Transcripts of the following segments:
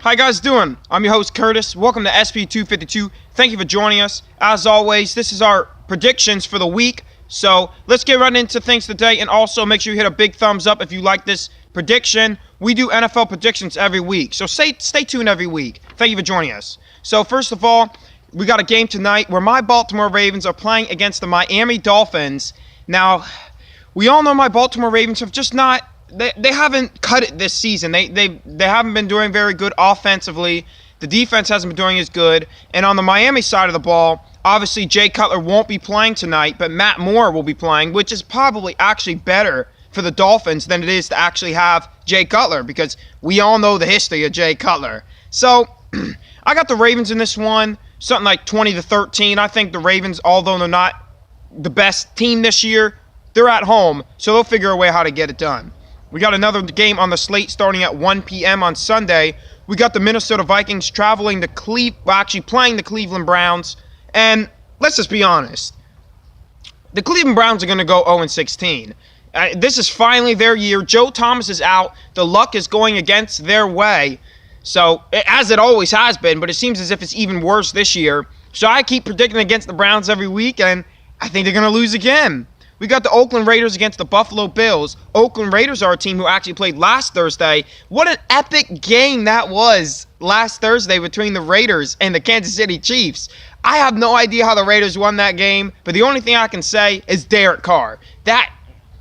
How you guys doing? I'm your host Curtis. Welcome to SP252. Thank you for joining us. As always, this is our predictions for the week. So let's get right into things today, and also make sure you hit a big thumbs up if you like this prediction. We do NFL predictions every week, so stay tuned every week. Thank you for joining us. So first of all, we got a game tonight where my Baltimore Ravens are playing against the Miami Dolphins. Now, we all know my Baltimore Ravens have just not. They haven't cut it this season. They haven't been doing very good offensively. The defense hasn't been doing as good. And on the Miami side of the ball, obviously Jay Cutler won't be playing tonight, but Matt Moore will be playing, which is probably actually better for the Dolphins than it is to actually have Jay Cutler, because we all know the history of Jay Cutler. So I got the Ravens in this one, something like 20-13. I think the Ravens, although they're not the best team this year, they're at home, so they'll figure a way how to get it done. We got another game on the slate starting at 1 p.m. on Sunday. We got the Minnesota Vikings traveling to playing the Cleveland Browns. And let's just be honest. The Cleveland Browns are going to go 0-16. This is finally their year. Joe Thomas is out. The luck is going against their way. So, as it always has been, but it seems as if it's even worse this year. So I keep predicting against the Browns every week, and I think they're going to lose again. We got the Oakland Raiders against the Buffalo Bills. Oakland Raiders are a team who actually played last Thursday. What an epic game that was last Thursday between the Raiders and the Kansas City Chiefs. I have no idea how the Raiders won that game, but the only thing I can say is Derek Carr.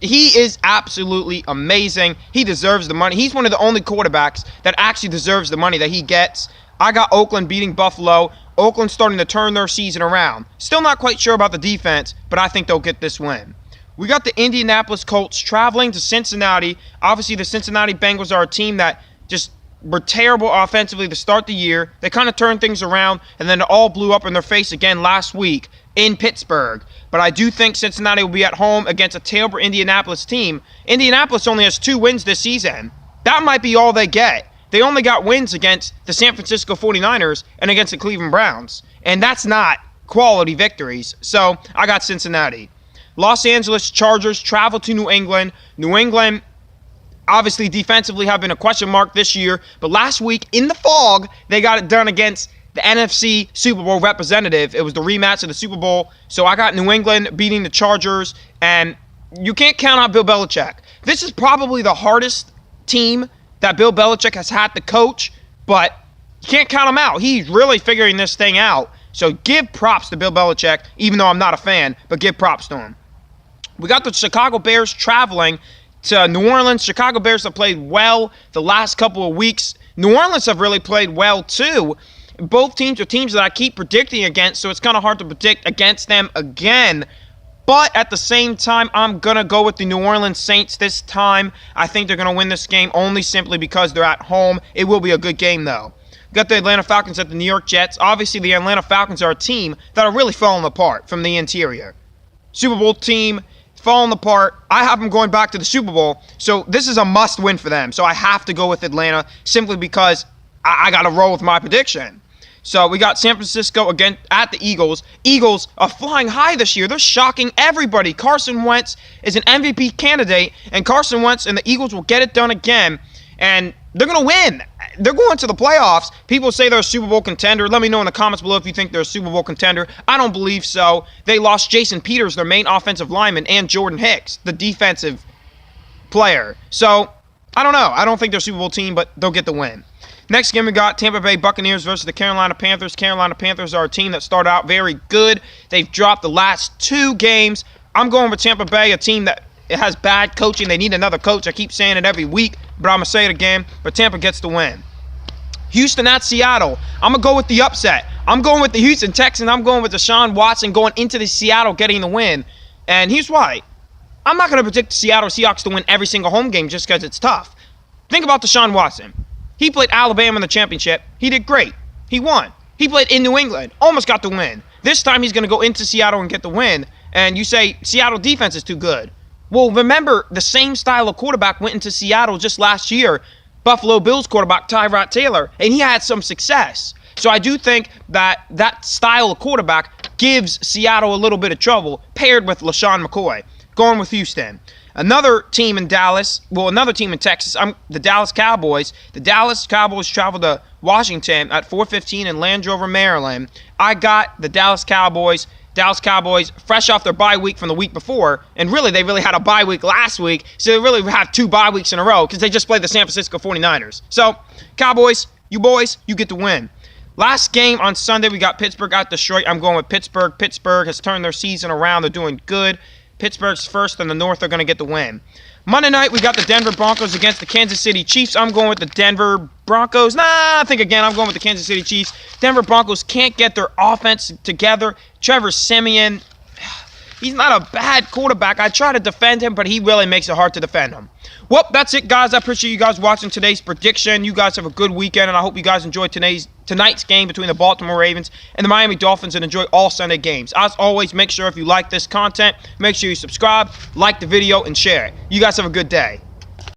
He is absolutely amazing. He deserves the money. He's one of the only quarterbacks that actually deserves the money that he gets. I got Oakland beating Buffalo. Oakland starting to turn their season around. Still not quite sure about the defense, but I think they'll get this win. We got the Indianapolis Colts traveling to Cincinnati. Obviously, the Cincinnati Bengals are a team that just were terrible offensively to start the year. They kind of turned things around, and then it all blew up in their face again last week in Pittsburgh. But I do think Cincinnati will be at home against a terrible Indianapolis team. Indianapolis only has 2 wins this season. That might be all they get. They only got wins against the San Francisco 49ers and against the Cleveland Browns. And that's not quality victories. So I got Cincinnati. Los Angeles Chargers travel to New England. New England, obviously defensively, have been a question mark this year. But last week, in the fog, they got it done against the NFC Super Bowl representative. It was the rematch of the Super Bowl. So I got New England beating the Chargers. And you can't count out Bill Belichick. This is probably the hardest team that Bill Belichick has had to coach. But you can't count him out. He's really figuring this thing out. So give props to Bill Belichick, even though I'm not a fan, but give props to him. We got the Chicago Bears traveling to New Orleans. Chicago Bears have played well the last couple of weeks. New Orleans have really played well too. Both teams are teams that I keep predicting against, so it's kind of hard to predict against them again. But at the same time, I'm going to go with the New Orleans Saints this time. I think they're going to win this game only simply because they're at home. It will be a good game, though. Got the Atlanta Falcons at the New York Jets. Obviously, the Atlanta Falcons are a team that are really falling apart from the interior. Super Bowl team, falling apart. I have them going back to the Super Bowl, so this is a must-win for them. So I have to go with Atlanta simply because I got to roll with my prediction. So we got San Francisco again at the Eagles. Eagles are flying high this year. They're shocking everybody. Carson Wentz is an MVP candidate, and Carson Wentz and the Eagles will get it done again, and they're going to win. They're going to the playoffs. People say they're a Super Bowl contender. Let me know in the comments below if you think they're a Super Bowl contender. I don't believe so. They lost Jason Peters, their main offensive lineman, and Jordan Hicks, the defensive player. So, I don't know. I don't think they're a Super Bowl team, but they'll get the win. Next game we got Tampa Bay Buccaneers versus the Carolina Panthers. Carolina Panthers are a team that started out very good. They've dropped the last 2 games. I'm going with Tampa Bay, a team that has bad coaching. They need another coach. I keep saying it every week, but I'm going to say it again. But Tampa gets the win. Houston at Seattle. I'm going to go with the upset. I'm going with the Houston Texans. I'm going with Deshaun Watson going into the Seattle getting the win. And here's why. I'm not going to predict the Seattle Seahawks to win every single home game just because it's tough. Think about Deshaun Watson. He played Alabama in the championship. He did great. He won. He played in New England. Almost got the win. This time he's going to go into Seattle and get the win. And you say Seattle defense is too good. Well, remember, the same style of quarterback went into Seattle just last year. Buffalo Bills quarterback Tyrod Taylor, and he had some success. So I do think that that style of quarterback gives Seattle a little bit of trouble, paired with LaShawn McCoy. Going with Houston. Another team in Dallas, well, another team in Texas, the Dallas Cowboys. The Dallas Cowboys travel to Washington at 4:15 in Landover, Maryland. I got the Dallas Cowboys. Dallas Cowboys, fresh off their bye week from the week before, and they really had a bye week last week, so they really have 2 bye weeks in a row because they just played the San Francisco 49ers. So, Cowboys, you boys, you get the win. Last game on Sunday, we got Pittsburgh at Detroit. I'm going with Pittsburgh. Pittsburgh has turned their season around. They're doing good. Pittsburgh's first in the North. They're going to get the win. Monday night, we got the Denver Broncos against the Kansas City Chiefs. I'm going with the Denver Broncos. I'm going with the Kansas City Chiefs. Denver Broncos can't get their offense together. Trevor Siemian, he's not a bad quarterback. I try to defend him, but he really makes it hard to defend him. Well, that's it, guys. I appreciate you guys watching today's prediction. You guys have a good weekend, and I hope you guys enjoyed tonight's game between the Baltimore Ravens and the Miami Dolphins, and enjoy all Sunday games. As always, make sure if you like this content, make sure you subscribe, like the video, and share it. You guys have a good day.